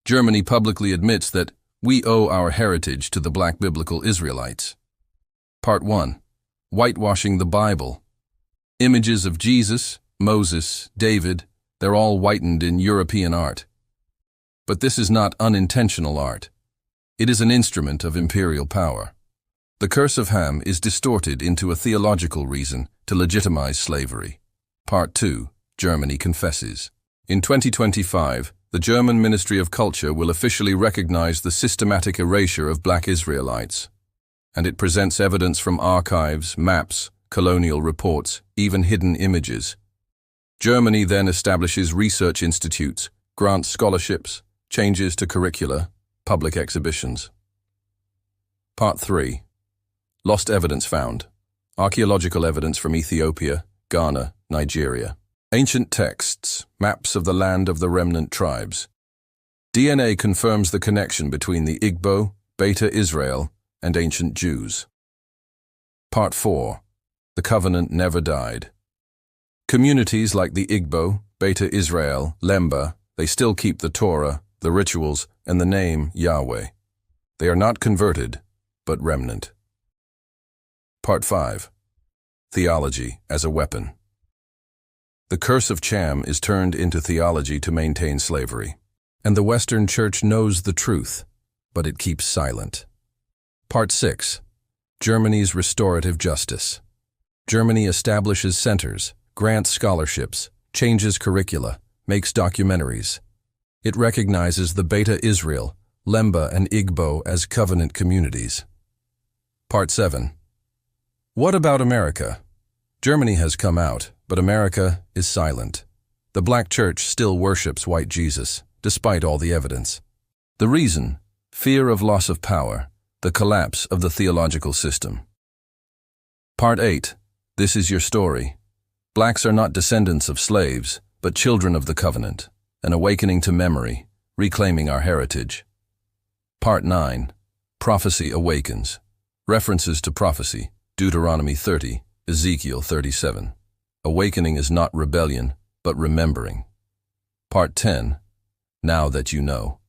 Germany publicly admits that we owe our heritage to the Black Biblical Israelites. Part 1. Whitewashing the Bible. Images of Jesus, Moses, David, they're all whitened in European art. But this is not unintentional art. It is an instrument of imperial power. The curse of Ham is distorted into a theological reason to legitimize slavery. Part 2. Germany confesses. In 2025, the German Ministry of Culture will officially recognize the systematic erasure of Black Israelites, and it presents evidence from archives, maps, colonial reports, even hidden images. Germany then establishes research institutes, grants scholarships, changes to curricula, public exhibitions. Part 3. Lost evidence found. Archaeological evidence from Ethiopia, Ghana, Nigeria. Ancient texts, maps of the land of the remnant tribes. DNA confirms the connection between the Igbo, Beta Israel, and ancient Jews. Part 4. The covenant never died. Communities like the Igbo, Beta Israel, Lemba, they still keep the Torah, the rituals, and the name Yahweh. They are not converted, but remnant. Part 5. Theology as a weapon. The curse of Cham is turned into theology to maintain slavery. And the Western Church knows the truth, but it keeps silent. Part 6. Germany's restorative justice. Germany establishes centers, grants scholarships, changes curricula, makes documentaries. It recognizes the Beta Israel, Lemba, and Igbo as covenant communities. Part 7. What about America? Germany has come out, but America is silent. The Black Church still worships white Jesus, despite all the evidence. The reason? Fear of loss of power, the collapse of the theological system. Part 8. This is your story. Blacks are not descendants of slaves, but children of the covenant, an awakening to memory, reclaiming our heritage. Part 9. Prophecy awakens. References to prophecy, Deuteronomy 30, Ezekiel 37. Awakening is not rebellion, but remembering. Part 10. Now that you know.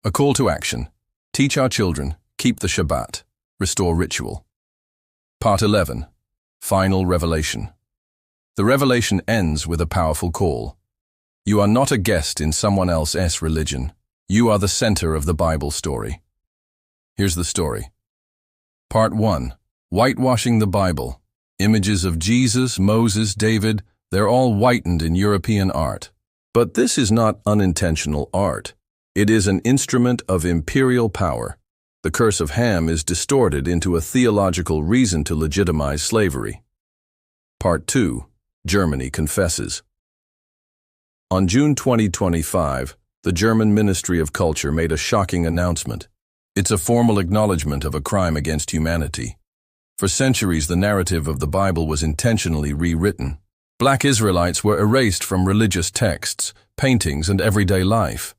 A call to action. Teach our children, keep the Shabbat, restore ritual. Part 11. Final revelation. The revelation ends with a powerful call. You are not a guest in someone else's religion. You are the center of the Bible story. Here's the story. Part 1. Whitewashing the Bible. Images of Jesus, Moses, David, they're all whitened in European art. But this is not unintentional art. It is an instrument of imperial power. The curse of Ham is distorted into a theological reason to legitimize slavery. Part 2. Germany confesses. On June 2025, the German Ministry of Culture made a shocking announcement. It's a formal acknowledgement of a crime against humanity. For centuries, the narrative of the Bible was intentionally rewritten. Black Israelites were erased from religious texts, paintings, and everyday life.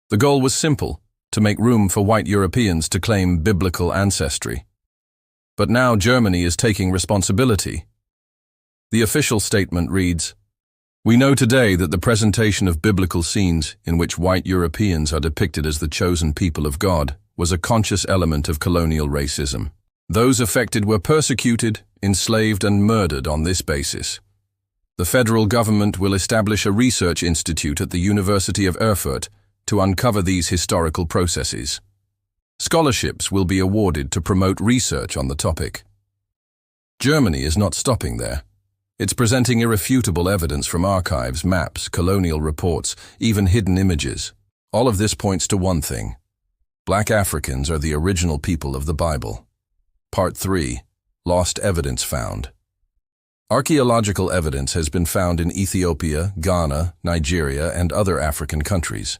The goal was simple, to make room for white Europeans to claim biblical ancestry. But now Germany is taking responsibility. The official statement reads, "We know today that the presentation of biblical scenes in which white Europeans are depicted as the chosen people of God was a conscious element of colonial racism. Those affected were persecuted, enslaved, and murdered on this basis. The federal government will establish a research institute at the University of Erfurt to uncover these historical processes. Scholarships will be awarded to promote research on the topic." Germany is not stopping there. It's presenting irrefutable evidence from archives, maps, colonial reports, even hidden images. All of this points to one thing. Black Africans are the original people of the Bible. Part 3. Lost evidence found. Archaeological evidence has been found in Ethiopia, Ghana, Nigeria, and other African countries.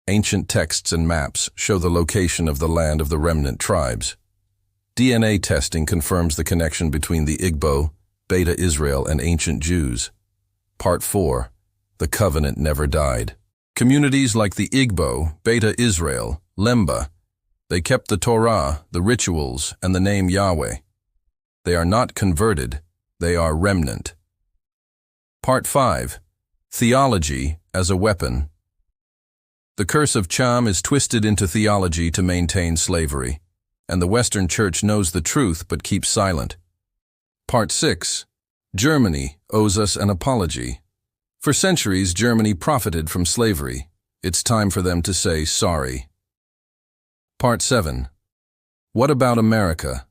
Ancient texts and maps show the location of the land of the remnant tribes. DNA testing confirms the connection between the Igbo, Beta Israel, and ancient Jews. Part 4. The covenant never died. Communities like the Igbo, Beta Israel, Lemba, they kept the Torah, the rituals, and the name Yahweh. They are not converted, they are remnant. Part 5. Theology as a weapon. The curse of Cham is twisted into theology to maintain slavery, and the Western Church knows the truth but keeps silent. Part 6. Germany owes us an apology. For centuries, Germany profited from slavery. It's time for them to say sorry. Part 7. What about America?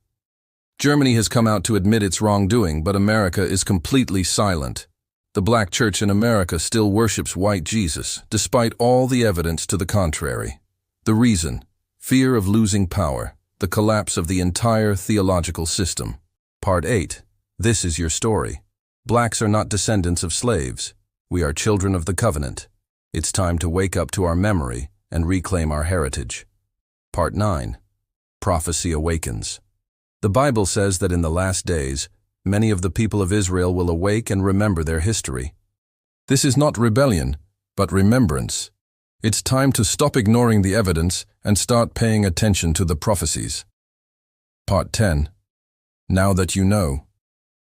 Germany has come out to admit its wrongdoing, but America is completely silent. The black church in America still worships white Jesus, despite all the evidence to the contrary. The reason? Fear of losing power, the collapse of the entire theological system. Part 8. This is your story. Blacks are not descendants of slaves. We are children of the covenant. It's time to wake up to our memory and reclaim our heritage. Part 9. Prophecy awakens. The Bible says that in the last days, many of the people of Israel will awake and remember their history. This is not rebellion, but remembrance. It's time to stop ignoring the evidence and start paying attention to the prophecies. Part 10. Now that you know.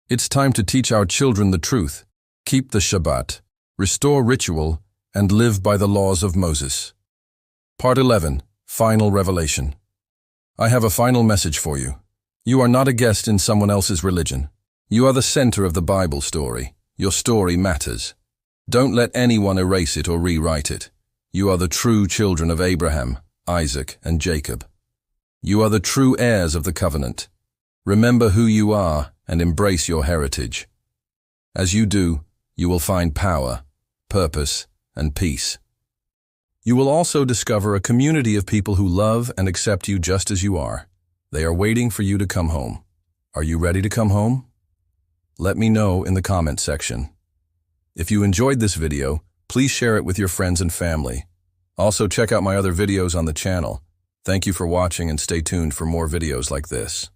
It's time to teach our children the truth, keep the Shabbat, restore ritual, and live by the laws of Moses. Part 11. Final revelation. I have a final message for you. You are not a guest in someone else's religion. You are the center of the Bible story. Your story matters. Don't let anyone erase it or rewrite it. You are the true children of Abraham, Isaac, and Jacob. You are the true heirs of the covenant. Remember who you are and embrace your heritage. As you do, you will find power, purpose, and peace. You will also discover a community of people who love and accept you just as you are. They are waiting for you to come home. Are you ready to come home? Let me know in the comment section. If you enjoyed this video, please share it with your friends and family. Also check out my other videos on the channel. Thank you for watching and stay tuned for more videos like this.